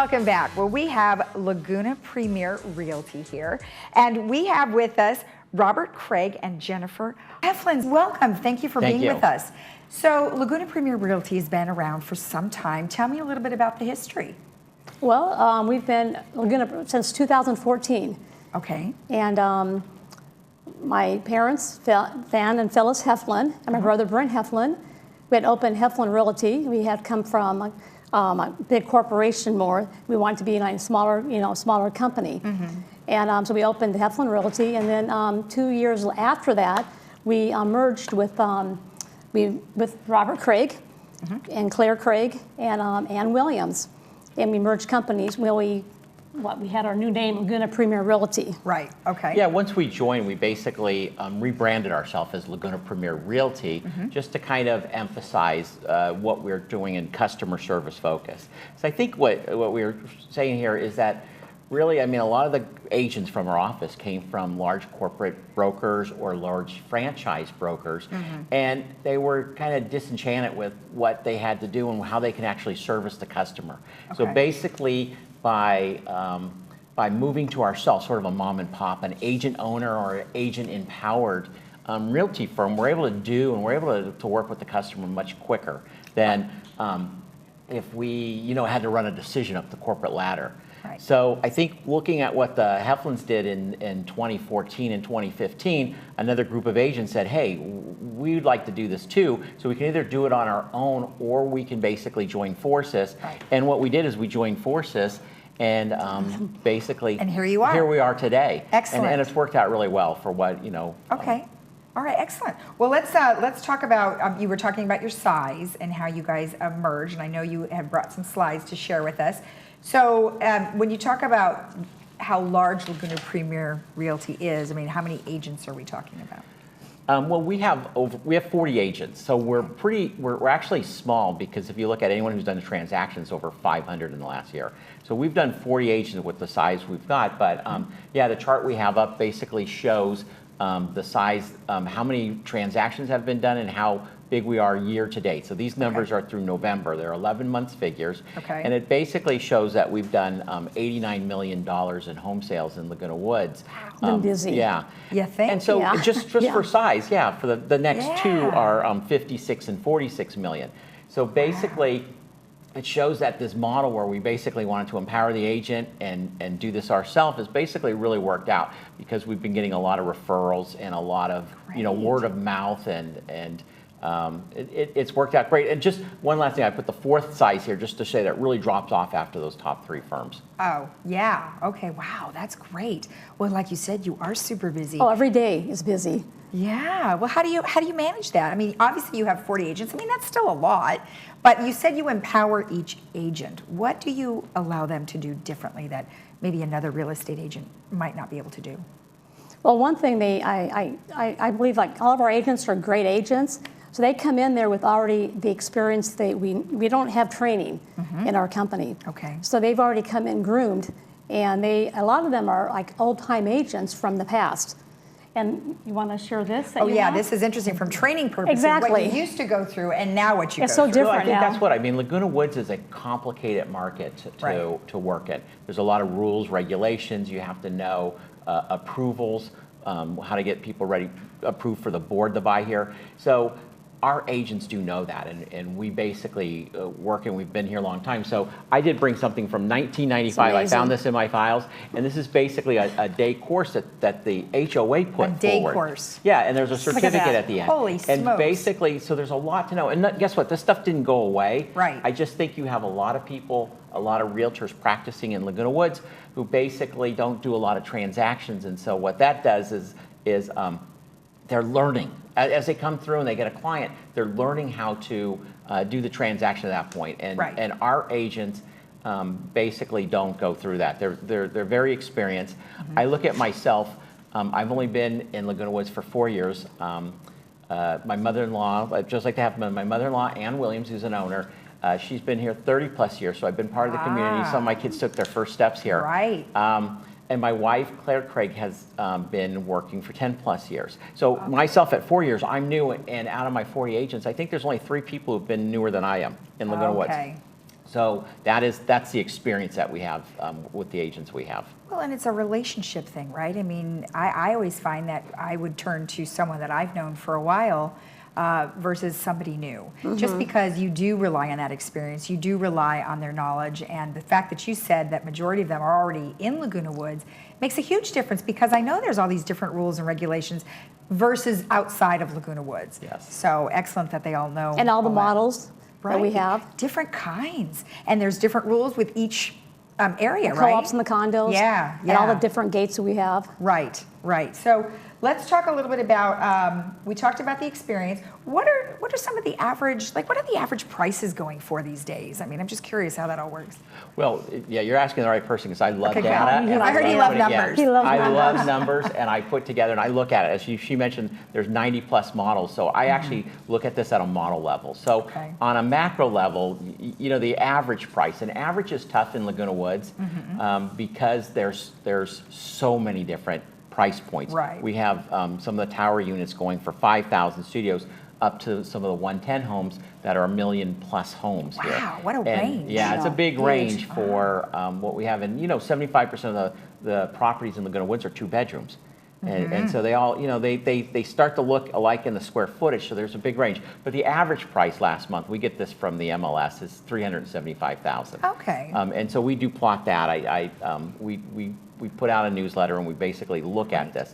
Welcome back. Well, we have Laguna Premier Realty here, and we have with us Robert Craig and Jennifer Heflin. Welcome. Thank you for being with us. So, Laguna Premier Realty has been around for some time. Tell me a little bit about the history. Well, we've been Laguna since 2014. Okay. And my parents, Van and Phyllis Heflin, and my brother Brent Heflin, we had opened Heflin Realty. We had come from a big corporation more. We wanted to be a smaller company. And so we opened Heflin Realty, and then 2 years after that, we merged with Robert Craig and Claire Craig and Ann Williams. And we merged companies. We had our new name, Laguna Premier Realty. Right, okay. Yeah, once we joined, we basically rebranded ourselves as Laguna Premier Realty, just to kind of emphasize what we're doing in customer service focus. So I think what we're saying here is that really, I mean, a lot of the agents from our office came from large corporate brokers or large franchise brokers, and they were kind of disenchanted with what they had to do and how they can actually service the customer. Okay. So basically, by moving to ourselves, sort of a mom and pop, an agent owner or agent empowered realty firm, we're able to work with the customer much quicker than if we had to run a decision up the corporate ladder. Right. So I think looking at what the Heflins did in 2014 and 2015, another group of agents said, hey, we'd like to do this too, so we can either do it on our own or we can basically join forces. Right. And what we did is we joined forces and basically and here you are. Here we are today. Excellent. And it's worked out really well for what, Okay. All right, excellent. Well, let's talk about, you were talking about your size and how you guys merged, and I know you have brought some slides to share with us. So when you talk about how large Laguna Premier Realty is, I mean, how many agents are we talking about? Well, we have 40 agents, so we're actually small, because if you look at anyone who's done a transaction, it's over 500 in the last year. So we've done 40 agents with the size we've got, but yeah, the chart we have up basically shows the size, how many transactions have been done and how big we are year to date. So these numbers are through November. They're 11 months figures. Okay. And it basically shows that we've done $89 million in home sales in Laguna Woods. Been busy. Yeah. Yeah, thank And so you. just for size, for the next two are 56 and 46 million. So basically, it shows that this model where we basically wanted to empower the agent and do this ourselves has basically really worked out, because we've been getting a lot of referrals and a lot of word of mouth, and it's worked out great. And just one last thing, I put the fourth size here just to say that it really drops off after those top three firms. Oh, yeah. Okay, wow, that's great. Well, like you said, you are super busy. Oh, every day is busy. Yeah. Well, how do you manage that? I mean, obviously you have 40 agents. I mean, that's still a lot. But you said you empower each agent. What do you allow them to do differently that maybe another real estate agent might not be able to do? Well, one thing I believe, like, all of our agents are great agents. So they come in there with already the experience. We don't have training in our company. Okay. So they've already come in groomed, and a lot of them are like old-time agents from the past. And you want to share this? Oh yeah, this is interesting from training purposes. Exactly. What you used to go through and now what you go through. It's so different. Well, I think now. that's what I mean. Laguna Woods is a complicated market to work in. There's a lot of rules, regulations. You have to know approvals, how to get people approved for the board to buy here. So our agents do know that, and we basically work, and we've been here a long time. So I did bring something from 1995. I found this in my files, and this is basically a day course that the HOA put forward. A day course. Yeah, and there's a certificate at the end. Holy smokes. And basically, so there's a lot to know. And guess what? This stuff didn't go away. Right. I just think you have a lot of people, a lot of realtors practicing in Laguna Woods who basically don't do a lot of transactions, and so what that does is they're learning. As they come through and they get a client, they're learning how to do the transaction at that point. And our agents basically don't go through that. They're very experienced. I look at myself. I've only been in Laguna Woods for 4 years. My mother-in-law, I'd just like to have my mother-in-law, Ann Williams, who's an owner. She's been here 30 plus years, so I've been part of the community. Some of my kids took their first steps here. Right. And my wife, Claire Craig, has been working for 10 plus years. So myself at 4 years, I'm new, and out of my 40 agents, I think there's only 3 people who've been newer than I am in Laguna Woods. So that's the experience that we have with the agents we have. Well, and it's a relationship thing, right? I mean, I always find that I would turn to someone that I've known for a while versus somebody new. Just because you do rely on that experience, you do rely on their knowledge, and the fact that you said that majority of them are already in Laguna Woods makes a huge difference, because I know there's all these different rules and regulations versus outside of Laguna Woods. Yes. So excellent that they all know. And all the that. models that we have. Different kinds. And there's different rules with each area, right? Co-ops and the condos. Yeah, And all the yeah. different gates that we have. Right, right. So let's talk a little bit about, we talked about the experience. What are some of the average, like what are the average prices going for these days? I mean, I'm just curious how that all works. Well, yeah, you're asking the right person, because I love Okay, data. well, and I heard you love put it- yeah, numbers. He loves I numbers. love numbers, and I put together, and I look at it. As she mentioned, there's 90 plus models, so I actually look at this at a model level. So Okay. on a macro level, the average price, and average is tough in Laguna Woods because there's so many different price points. Right. We have some of the tower units going for 5,000 studios, up to some of the 110 homes that are $1 million plus homes here. Wow, what a And, range. Yeah, it's a big Huge. range for what we have. And 75% of the properties in Laguna Woods are 2 bedrooms. And so they all, they start to look alike in the square footage, so there's a big range. But the average price last month, we get this from the MLS, is $375,000. Okay. And so we do plot that. We put out a newsletter, and we basically look at this.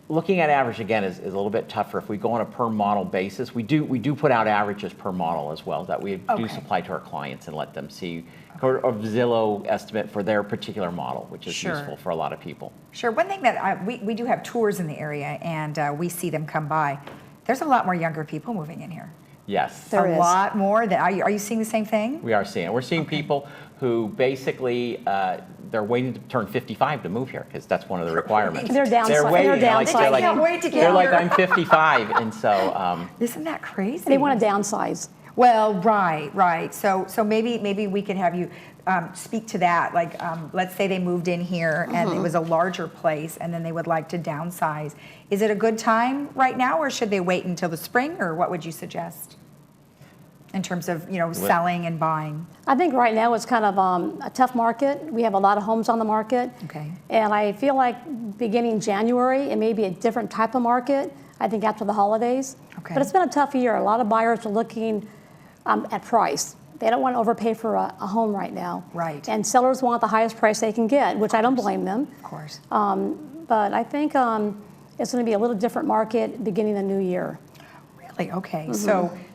Looking at average, again, is a little bit tougher. If we go on a per model basis, we do put out averages per model as well, that we do Okay. supply to our clients and let them see a Zillow estimate for their particular model, which is Sure. useful for a lot of people. Sure. One thing that we do have tours in the area, and we see them come by. There's a lot more younger people moving in here. Yes. There a is. lot more. Are you seeing the same thing? We are seeing it. We're seeing people who basically, they're waiting to turn 55 to move here, because that's one of the requirements. They're downsizing. They're waiting. They're like- downsizing. They can't wait to get They're like, here. I'm 55, and so Isn't that crazy? They want to downsize. Well, right. So maybe we could have you speak to that. Like, let's say they moved in here and it was a larger place, and then they would like to downsize. Is it a good time right now, or should they wait until the spring, or what would you suggest in terms of selling and buying? I think right now it's kind of a tough market. We have a lot of homes on the market. Okay. And I feel like beginning January, it may be a different type of market, I think after the holidays. Okay. But it's been a tough year. A lot of buyers are looking at price. They don't want to overpay for a home right now. Right. And sellers want the highest price they can get, which I don't blame them. Of course. But I think it's going to be a little different market beginning the new year. Really? Okay.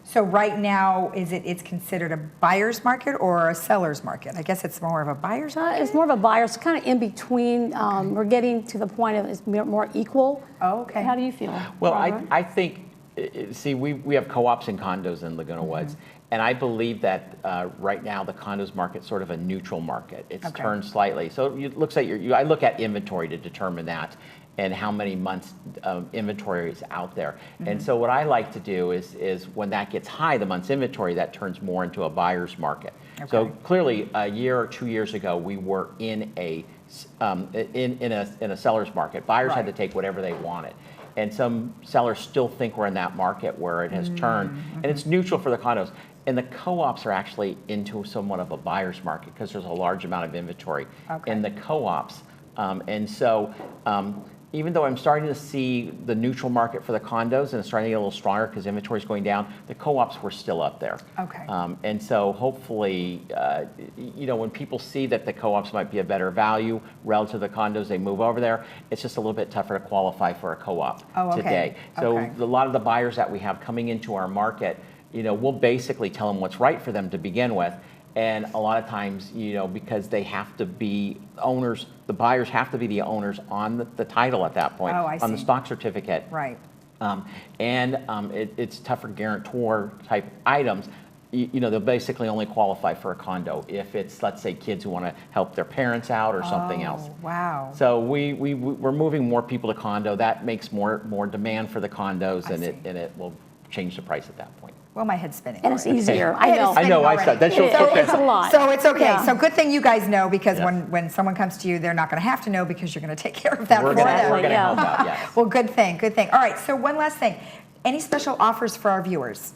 So right now, it's considered a buyer's market or a seller's market? I guess it's more of a buyer's market. It's more of a buyer. It's kind of in between. We're getting to the point of it's more equal. Oh, okay. How do you feel? Well, Robert? I think, see, we have co-ops and condos in Laguna Woods, and I believe that right now the condos market's sort of a neutral market. It's Okay. turned slightly. So it looks like I look at inventory to determine that, and how many months inventory is out there. And so what I like to do is when that gets high, the months inventory, that turns more into a buyer's market. So Okay. clearly, a year or 2 years ago, we were in a seller's market. Buyers had to Right. take whatever they wanted. And some sellers still think we're in that market where it has turned, and it's neutral for the condos. And the co-ops are actually into somewhat of a buyer's market, because there's a large amount of inventory Okay. in the co-ops. And so even though I'm starting to see the neutral market for the condos, and it's starting to get a little stronger because inventory is going down, the co-ops were still up there. Okay. And so hopefully, when people see that the co-ops might be a better value relative to the condos, they move over there. It's just a little bit tougher to qualify for a co-op Oh, okay. today. So Okay. a lot of the buyers that we have coming into our market, we'll basically tell them what's right for them to begin with. And a lot of times, because they have to be owners, the buyers have to be the owners on the title at that point, Oh, I on the see. stock certificate. Right. It's tougher guarantor type items. They'll basically only qualify for a condo if it's, let's say, kids who want to help their parents out or something else. Oh, wow. So we're moving more people to condo. That makes more demand for the condos, I and see. it will change the price at that point. Well, my head's spinning. And it's already. easier. My I head is know. spinning I already. said that. It's a lot. So it's okay. Yeah. So good thing you guys know, because Yes. when someone comes to you, they're not going to have to know, because you're going to take care of that We're for gonna them. yeah. help out. Yes. Well, good thing. All right. So one last thing. Any special offers for our viewers?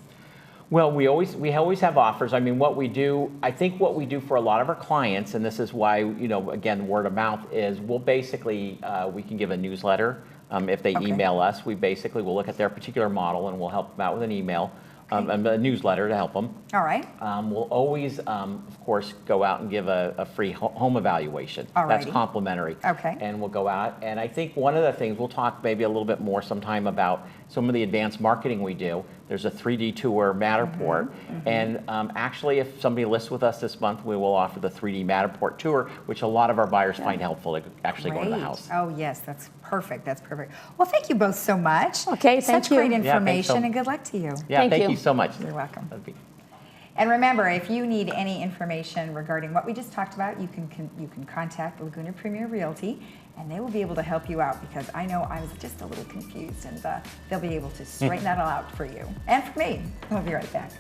Well, we always have offers. I mean, what we do, I think what we do for a lot of our clients, and this is why, again, word of mouth is we'll basically, we can give a newsletter. If they Okay. email us, we basically will look at their particular model and we'll help them out with an email, and a newsletter to help them. All right. We'll always, of course, go out and give a free home evaluation. That's Alrighty. complimentary. Okay. And we'll go out, and I think one of the things, we'll talk maybe a little bit more sometime about some of the advanced marketing we do. There's a 3D tour Matterport, and actually if somebody lists with us this month, we will offer the 3D Matterport tour, which a lot of our buyers find helpful to actually go to the Great. house. Oh, yes, that's perfect. That's perfect. Well, thank you both so much. Okay, thank Such you. great Yeah, thanks information so- and good luck to you. Yeah, Thank thank you. you so much. You're welcome. That'd be- And remember, if you need any information regarding what we just talked about, you can contact Laguna Premier Realty, and they will be able to help you out, because I know I was just a little confused, and they'll be able to straighten that all out for you and for me. We'll be right back.